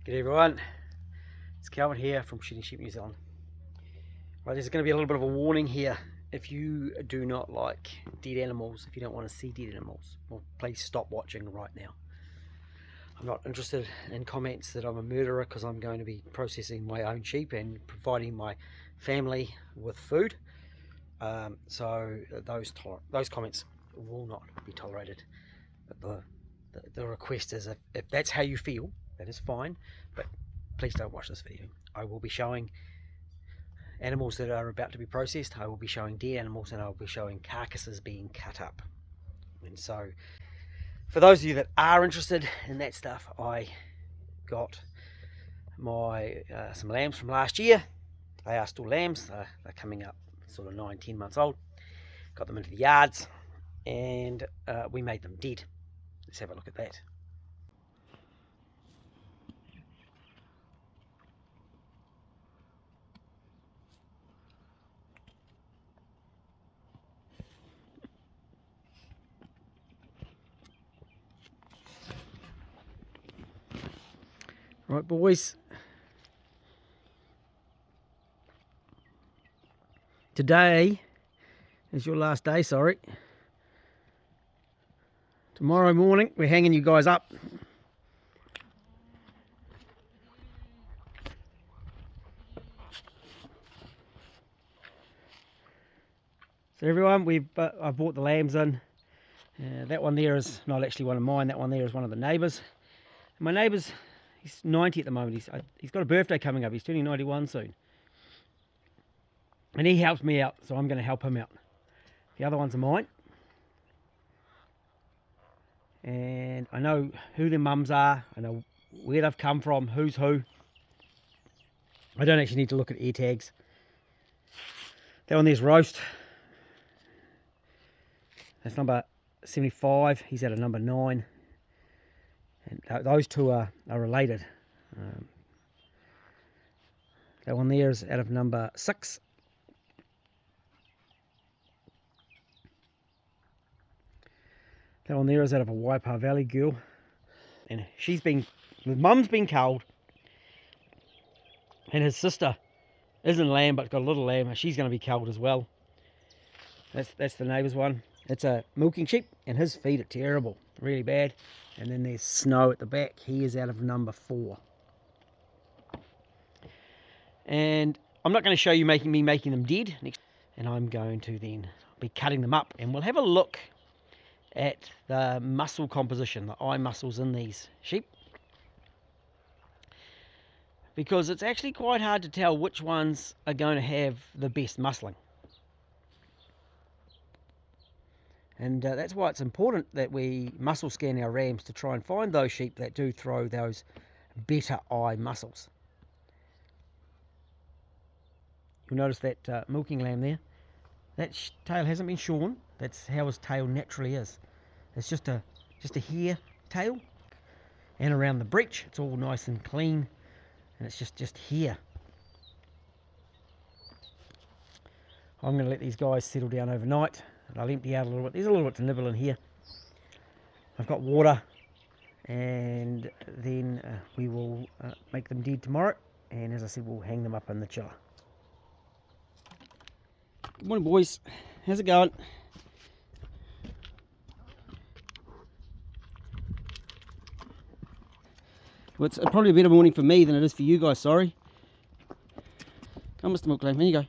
G'day everyone, it's Calvin here from Shooting Sheep New Zealand. Right, there's going to be a little bit of a warning here. If you do not like dead animals, if you don't want to see dead animals, well, please stop watching right now. I'm not interested in comments that I'm a murderer because I'm going to be processing my own sheep and providing my family with food. So those comments will not be tolerated. The request is if that's how you feel, that is fine, but please don't watch this video. I will be showing animals that are about to be processed. I will be showing dead animals, and I will be showing carcasses being cut up. And so for those of you that are interested in that stuff, I got my some lambs from last year. They are still lambs. They're coming up sort of 9-10 months old. Got them into the yards and we made them dead. Let's have a look at that. Right, boys, today is your last day, sorry. Tomorrow morning we're hanging you guys up. So everyone, I've brought the lambs in. That one there is not actually one of mine, that one there is one of the neighbours. And my neighbour's, he's 90 at the moment. He's got a birthday coming up. He's turning 91 soon. And he helps me out, so I'm going to help him out. The other ones are mine. And I know who their mums are. I know where they've come from, who's who. I don't actually need to look at ear tags. That one there's Roast. That's number 75. He's at a number 9. And those two are related. That one there is out of number 6. That one there is out of a Waipa Valley girl. And mum's been culled. And his sister isn't lamb, but got a little lamb. She's going to be culled as well. That's the neighbour's one. It's a milking sheep, and his feet are terrible, really bad. And then there's Snow at the back. He is out of number 4. And I'm not going to show you me making them dead. And I'm going to then be cutting them up, and we'll have a look at the muscle composition, the eye muscles in these sheep, because it's actually quite hard to tell which ones are going to have the best muscling. And that's why it's important that we muscle scan our rams to try and find those sheep that do throw those better eye muscles. You'll notice that milking lamb there, that tail hasn't been shorn. That's how his tail naturally is. It's just a hair tail, and around the breech it's all nice and clean, and it's just hair. I'm going to let these guys settle down overnight. I'll empty out a little bit. There's a little bit to nibble in here. I've got water, and then we will make them dead tomorrow, and as I said, we'll hang them up in the chiller. Good morning, boys. How's it going? Well, it's probably a better morning for me than it is for you guys, sorry. Come, Mr. Milk Lamb, here you go.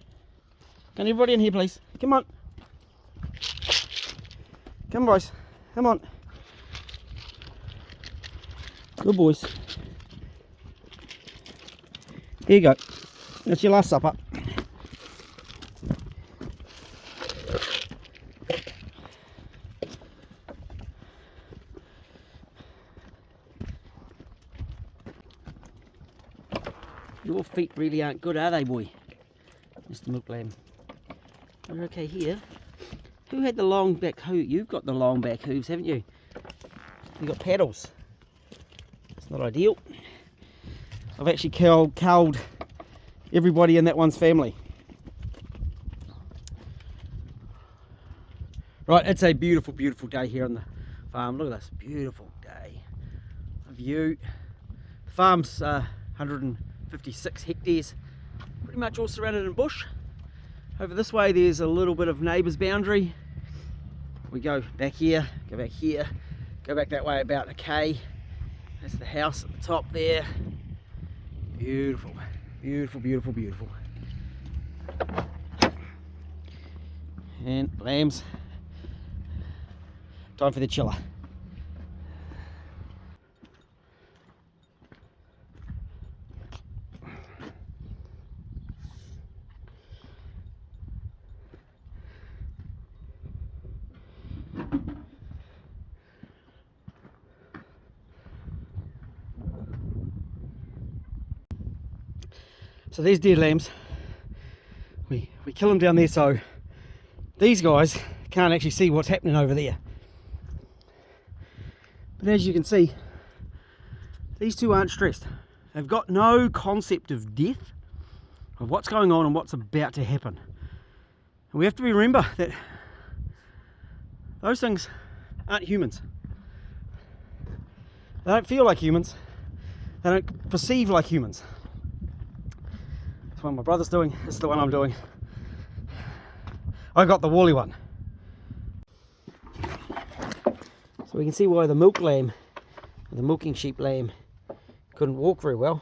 Can everybody in here, please? Come on. Come, boys. Come on. Good boys. Here you go. That's your last supper. Your feet really aren't good, are they, boy? Mr. Milk Lamb. You're okay here. Who had the long back hoof? You've got the long back hooves, haven't you? You've got paddles. It's not ideal. I've actually culled everybody in that one's family. Right, it's a beautiful, beautiful day here on the farm. Look at this, beautiful day. A view. The farm's 156 hectares, pretty much all surrounded in bush. Over this way there's a little bit of neighbour's boundary. We go back here, go back here, go back that way about a K. That's the house at the top there. Beautiful, beautiful, beautiful, beautiful. And lambs, time for the chiller. So these dead lambs, we kill them down there so these guys can't actually see what's happening over there. But as you can see, these two aren't stressed. They've got no concept of death, of what's going on and what's about to happen. And we have to remember that those things aren't humans. They don't feel like humans. They don't perceive like humans. That's one my brother's doing, this is the one I'm doing. I got the woolly one. So we can see why the milk lamb, the milking sheep lamb, couldn't walk very well.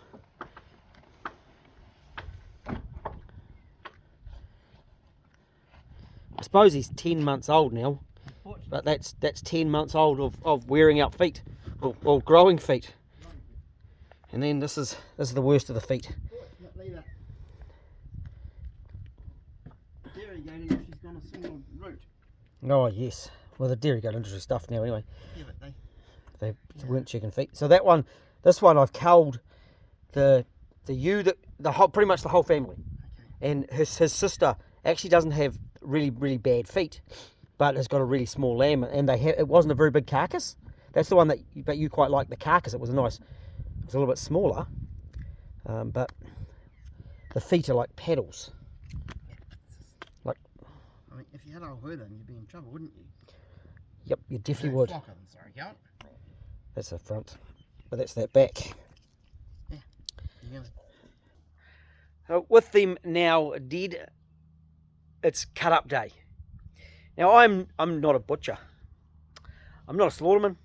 I suppose he's 10 months old now, but that's 10 months old of wearing out feet, or growing feet. And then this is the worst of the feet. Oh yes, well the dairy goat industry stuff now anyway. Yeah, but they weren't chicken feet. So that one, this one I've culled the ewe, pretty much the whole family. Okay. And his sister actually doesn't have really bad feet, but has got a really small lamb, and it wasn't a very big carcass. That's the one that you quite like, the carcass. It was a little bit smaller, but the feet are like paddles. I mean, if you had a whole herd then you'd be in trouble, wouldn't you? Yep, you definitely would. Sorry, Count. That's the front, but that's that back. Yeah. With them now dead, it's cut up day. Now I'm not a butcher. I'm not a slaughterman.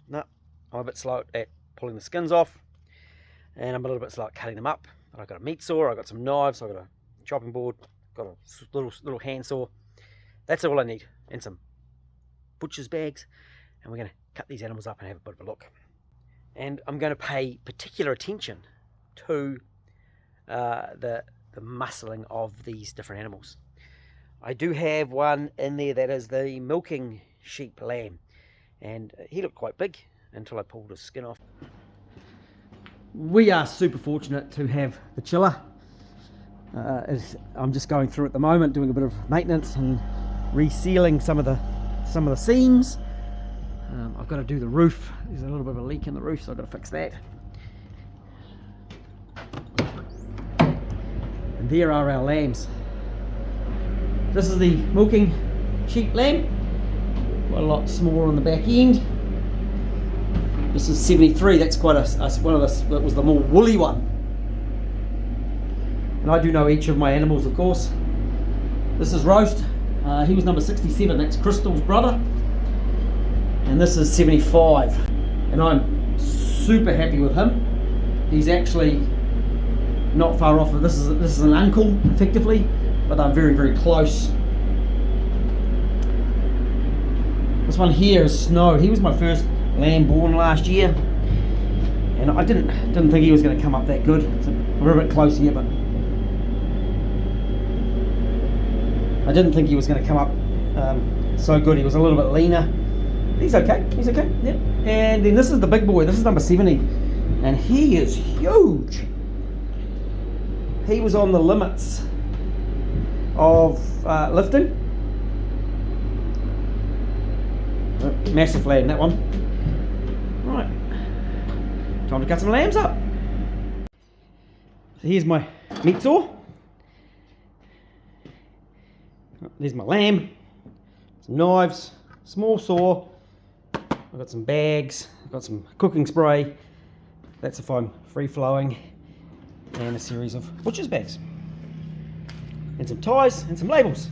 No, I'm a bit slow at pulling the skins off, and I'm a little bit slow at cutting them up. But I've got a meat saw, I've got some knives, I've got a chopping board, got a little hand saw. That's all I need, and some butcher's bags, and we're going to cut these animals up and have a bit of a look. And I'm going to pay particular attention to the muscling of these different animals. I do have one in there that is the milking sheep lamb, and he looked quite big until I pulled his skin off. We are super fortunate to have the chiller. I'm just going through at the moment, doing a bit of maintenance and resealing some of the seams. I've got to do the roof. There's a little bit of a leak in the roof, so I've got to fix that. And there are our lambs. This is the milking sheep lamb. Quite a lot smaller on the back end. This is 73. That's quite one of the, that was the more woolly one. And I do know each of my animals, of course. This is Roast. He was number 67. That's Crystal's brother. And this is 75. And I'm super happy with him. He's actually not far off. This is an uncle, effectively, but they're very close. This one here is Snow. He was my first lamb born last year, and I didn't think he was going to come up that good. We're a bit close here, but I didn't think he was going to come up so good. He was a little bit leaner. He's okay. He's okay. Yep. And then this is the big boy. This is number 70, and he is huge. He was on the limits of lifting. Massive lamb, that one. Right, time to cut some lambs up. So here's my meat saw. There's my lamb. Some knives, small saw. I've got some bags. I've got some cooking spray. That's if I'm free flowing, and a series of butcher's bags. And some ties and some labels.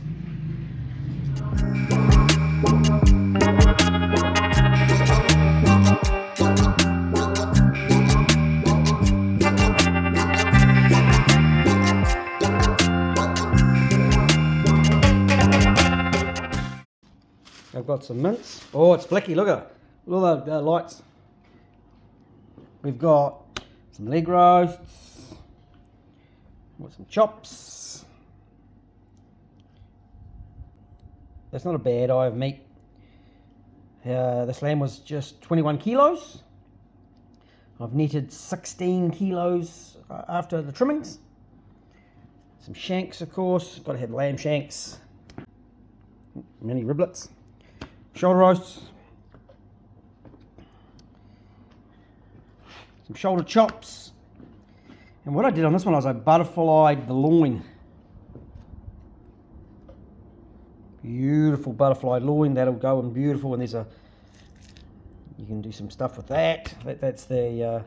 I've got some mince. Oh, it's flicky, look at it. Look at the lights. We've got some leg roasts. Got some chops. That's not a bad eye of meat. This lamb was just 21 kilos. I've netted 16 kilos after the trimmings. Some shanks, of course. Got to have lamb shanks. Mini riblets. Shoulder roasts. Some shoulder chops. And what I did on this one was I butterflied the loin. Beautiful butterfly loin. That'll go in beautiful, and you can do some stuff with that. That's the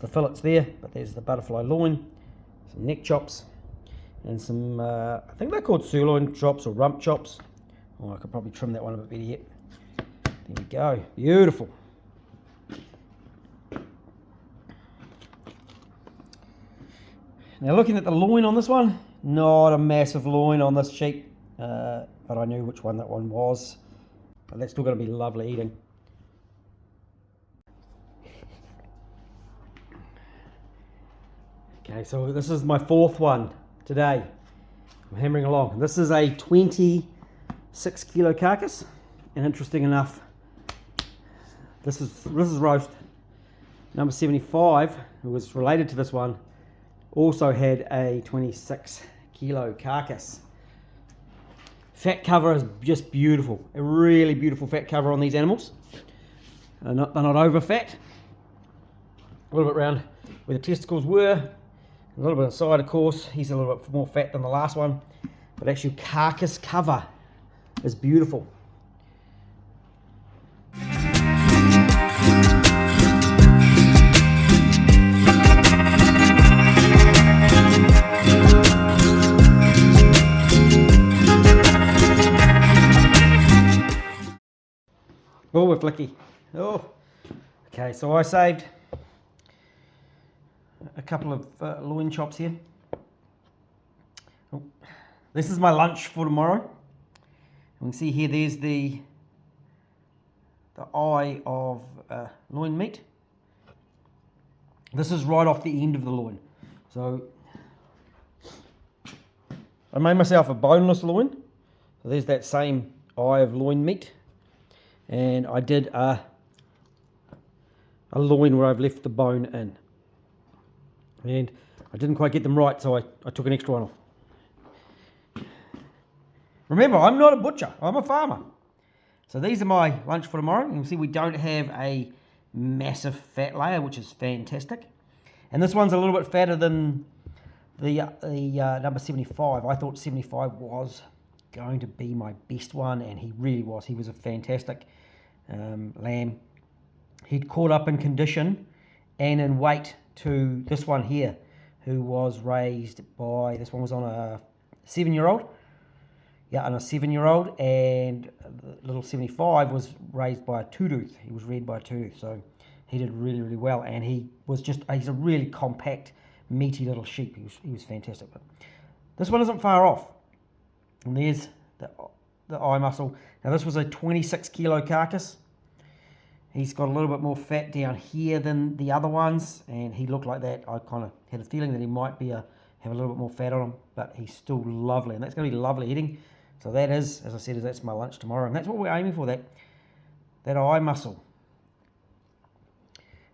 fillets there, but there's the butterfly loin. Some neck chops and some I think they're called sirloin chops or rump chops. Oh, I could probably trim that one a bit better yet. There we go. Beautiful. Now looking at the loin on this one, not a massive loin on this sheep, but I knew which one that one was. But that's still going to be lovely eating. Okay, so this is my fourth one today. I'm hammering along. This is a 26 kilo carcass, and interesting enough, this is roast number 75, who was related to this one, also had a 26 kilo carcass. Fat cover is just beautiful, a really beautiful fat cover on these animals. They're not over fat, a little bit round where the testicles were, a little bit inside, of course. He's a little bit more fat than the last one, but actually carcass cover is beautiful. Oh, we're flicky. Oh, okay. So I saved a couple of loin chops here. Oh, this is my lunch for tomorrow. You can see here, there's the eye of loin meat. This is right off the end of the loin. So I made myself a boneless loin. So there's that same eye of loin meat. And I did a loin where I've left the bone in. And I didn't quite get them right, so I took an extra one off. Remember, I'm not a butcher, I'm a farmer. So these are my lunch for tomorrow. You can see we don't have a massive fat layer, which is fantastic. And this one's a little bit fatter than the number 75. I thought 75 was going to be my best one, and he really was. He was a fantastic lamb. He'd caught up in condition and in weight to this one here, who was raised by, this one was on a 7-year-old. Yeah, on a 7-year-old, and the little 75 was raised by a 2-tooth. He was reared by a 2-tooth, so he did really, really well. And he was he's a really compact, meaty little sheep. He was fantastic. But this one isn't far off. And there's the eye muscle. Now this was a 26 kilo carcass. He's got a little bit more fat down here than the other ones, and he looked like that. I kind of had a feeling that he might be have a little bit more fat on him, but he's still lovely, and that's going to be lovely eating. So that is, as I said, that's my lunch tomorrow, and that's what we're aiming for, that eye muscle.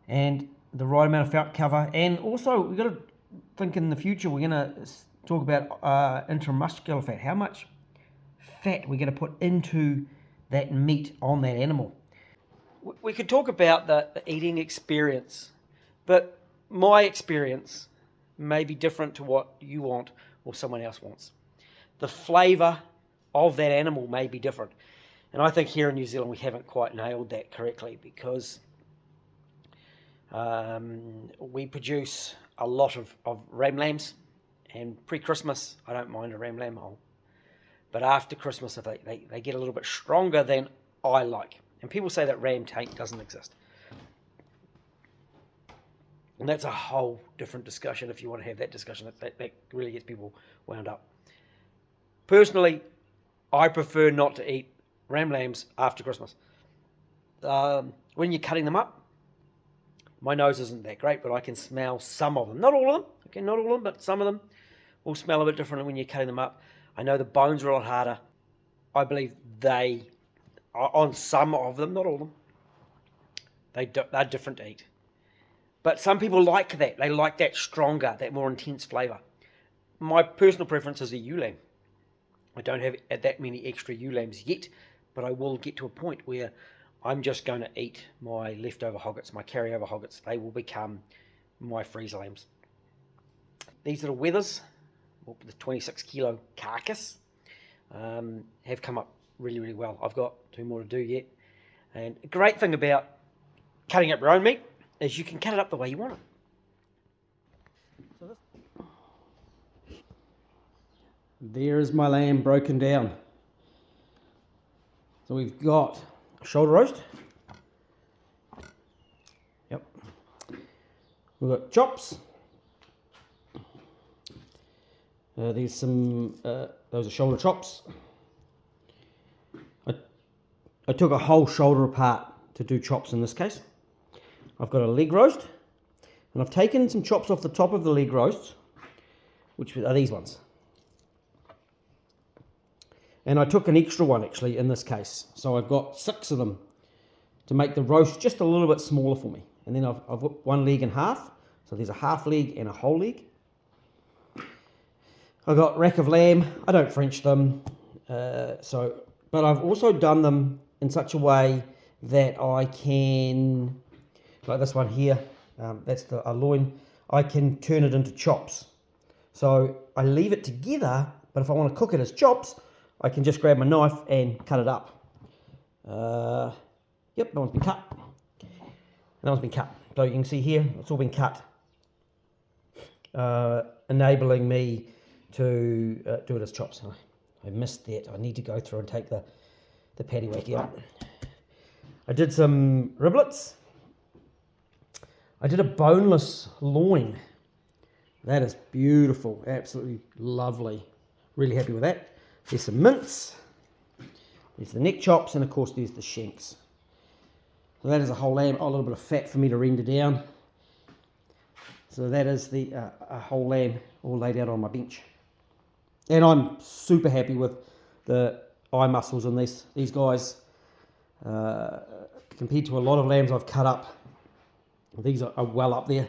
And the right amount of fat cover, and also we've got to think in the future, we're going to talk about intramuscular fat, how much fat we're going to put into that meat on that animal. We could talk about the eating experience, but my experience may be different to what you want or someone else wants. The flavour of that animal may be different. And I think here in New Zealand we haven't quite nailed that correctly, because We produce a lot of ram lambs, and pre-Christmas I don't mind a ram lamb hole, but after Christmas if they get a little bit stronger than I like, and people say that ram taint doesn't exist, and that's a whole different discussion. If you want to have that discussion, that really gets people wound up. Personally, I prefer not to eat ram lambs after Christmas. When you're cutting them up, my nose isn't that great, but I can smell some of them. Not all of them, okay, not all of them, but some of them will smell a bit differently when you're cutting them up. I know the bones are a lot harder. I believe they are, on some of them, not all of them, they're different to eat. But some people like that. They like that stronger, that more intense flavour. My personal preference is a ewe lamb. I don't have that many extra ewe lambs yet, but I will get to a point where I'm just going to eat my leftover hoggets, my carryover hoggets. They will become my freezer lambs. These little wethers, the 26 kilo carcass, have come up really, really well. I've got 2 more to do yet. And a great thing about cutting up your own meat is you can cut it up the way you want it. There's my lamb broken down. So we've got a shoulder roast. Yep. We've got chops. There's some, those are shoulder chops. I took a whole shoulder apart to do chops in this case. I've got a leg roast, and I've taken some chops off the top of the leg roasts, which are these ones. And I took an extra one actually in this case. So I've got 6 of them to make the roast just a little bit smaller for me. And then I've got one leg in half. So there's a half leg and a whole leg. I've got rack of lamb. I don't French them. But I've also done them in such a way that I can, like this one here, that's a loin, I can turn it into chops. So I leave it together, but if I want to cook it as chops, I can just grab my knife and cut it up. Yep, that one's been cut. That one's been cut. So you can see here, it's all been cut, enabling me to do it as chops. I missed that. I need to go through and take the patty wacky out. I did some riblets. I did a boneless loin. That is beautiful, absolutely lovely. Really happy with that. There's some mince. There's the neck chops, and of course there's the shanks. So that is a whole lamb. Oh, a little bit of fat for me to render down. So that is the a whole lamb all laid out on my bench. And I'm super happy with the eye muscles on these guys. Compared to a lot of lambs I've cut up, these are well up there.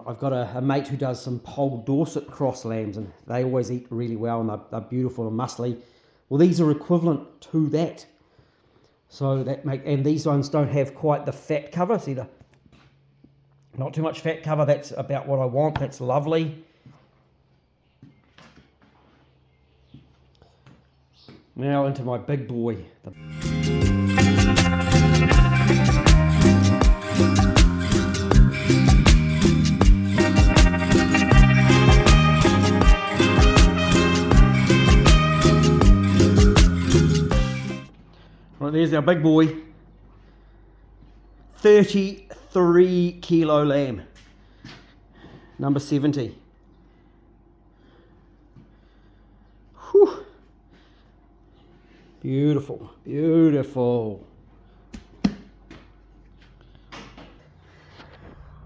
I've got a mate who does some Pole Dorset cross lambs, and they always eat really well, and they're beautiful and muscly. Well, these are equivalent to that. So and these ones don't have quite the fat cover. See, not too much fat cover. That's about what I want. That's lovely. Now into my big boy. Right, there's our big boy. 33 kilo lamb. Number 70. Whew. Beautiful, beautiful.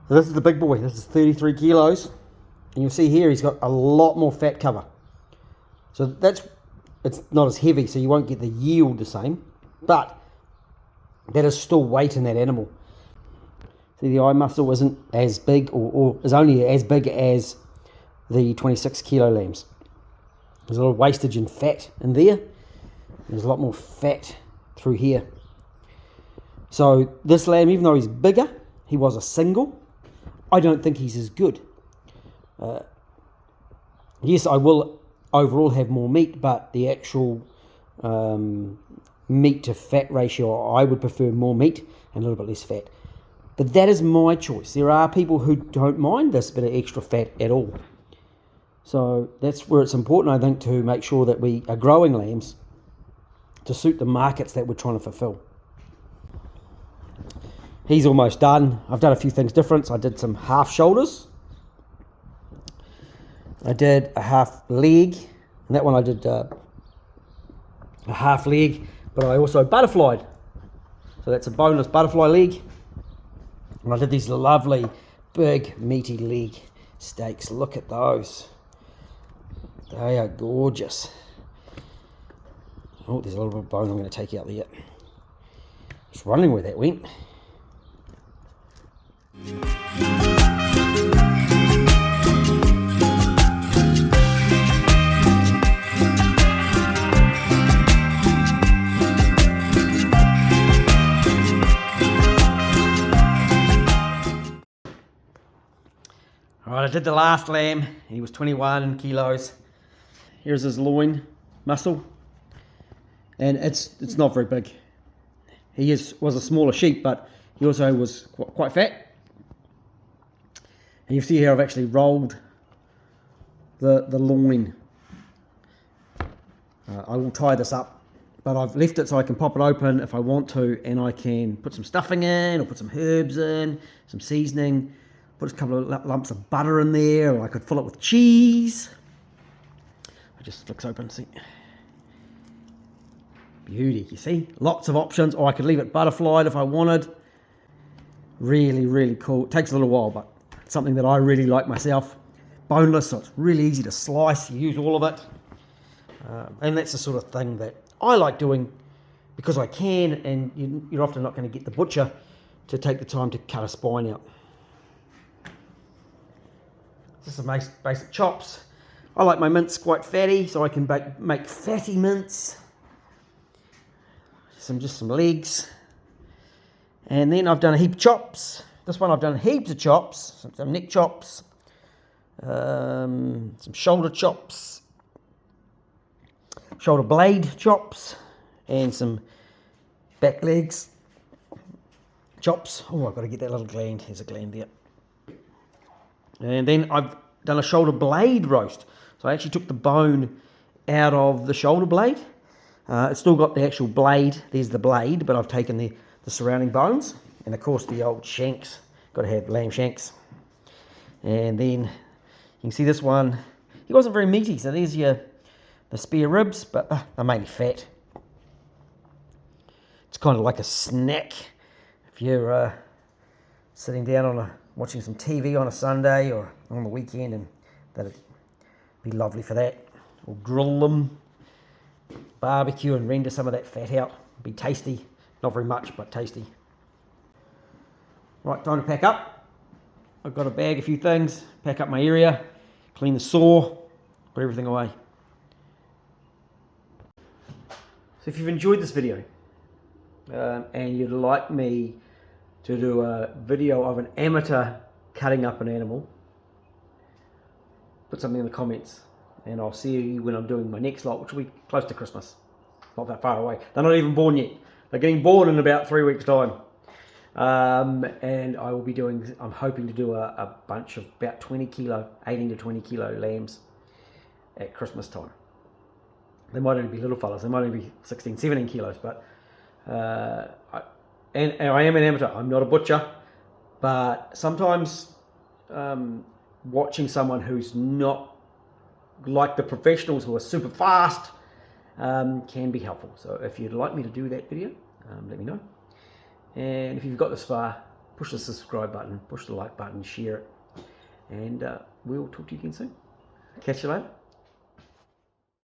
So this is the big boy. This is 33 kilos. And you'll see here he's got a lot more fat cover. So it's not as heavy, so you won't get the yield the same. But that is still weight in that animal. See, the eye muscle isn't as big, or is only as big as the 26 kilo lambs. There's a lot of wastage in fat in there. There's a lot more fat through here. So this lamb, even though he's bigger, he was a single, I don't think he's as good. Yes, I will overall have more meat, but the actual meat to fat ratio, I would prefer more meat and a little bit less fat. But that is my choice. There are people who don't mind this bit of extra fat at all. So that's where it's important, I think, to make sure that we are growing lambs to suit the markets that we're trying to fulfill. He's almost done. I've done a few things different. So I did some half shoulders. I did a half leg. And that one I did a half leg, but I also butterflied. So that's a boneless butterfly leg. And I did these lovely big meaty leg steaks. Look at those. They are gorgeous. Oh, there's a little bit of bone I'm going to take out there. Just wondering where that went. Alright, I did the last lamb. He was 21 kilos. Here's his loin muscle. And it's not very big. He was a smaller sheep, but he also was quite fat. And you see here I've actually rolled the loin. I will tie this up, but I've left it so I can pop it open if I want to, and I can put some stuffing in, or put some herbs in, some seasoning, put a couple of lumps of butter in there, or I could fill it with cheese. I just flicks open, see. Beauty, you see? Lots of options, or I could leave it butterflied if I wanted. Really, really cool. It takes a little while, but it's something that I really like myself. Boneless, so it's really easy to slice. You use all of it. And that's the sort of thing that I like doing because I can, and you're often not going to get the butcher to take the time to cut a spine out. Just some basic chops. I like my mince quite fatty, so I can make fatty mince. Just some legs. And then I've done a heap of chops. This one I've done heaps of chops. Some neck chops. Some shoulder chops. Shoulder blade chops. And some back legs chops. Oh, I've got to get that little gland. There's a gland there. And then I've done a shoulder blade roast. So I actually took the bone out of the shoulder blade. It's still got the actual blade. There's the blade, but I've taken the surrounding bones. And of course the old shanks. Got to have lamb shanks. And then you can see this one. He wasn't very meaty, so there's the spare ribs, but they're mainly fat. It's kind of like a snack if you're sitting down watching some TV on a Sunday or on the weekend, and that'd be lovely for that. Or grill them, barbecue and render some of that fat out. Be tasty. Not very much, but tasty. Right, time to pack up. I've got to bag a few things, pack up my area, clean the saw, put everything away. So if you've enjoyed this video and you'd like me to do a video of an amateur cutting up an animal, put something in the comments and I'll see you when I'm doing my next lot, which will be close to Christmas. Not that far away. They're not even born yet. They're getting born in about 3 weeks' time. And I will be doing, I'm hoping to do a bunch of about 20 kilo, 18 to 20 kilo lambs at Christmas time. They might only be little fellas, they might only be 16, 17 kilos, but I am an amateur, I'm not a butcher, but sometimes watching someone who's not like the professionals who are super fast can be helpful. So if you'd like me to do that video, let me know. And if you've got this far, push the subscribe button, push the like button, share it, and we'll talk to you again soon. Catch you later.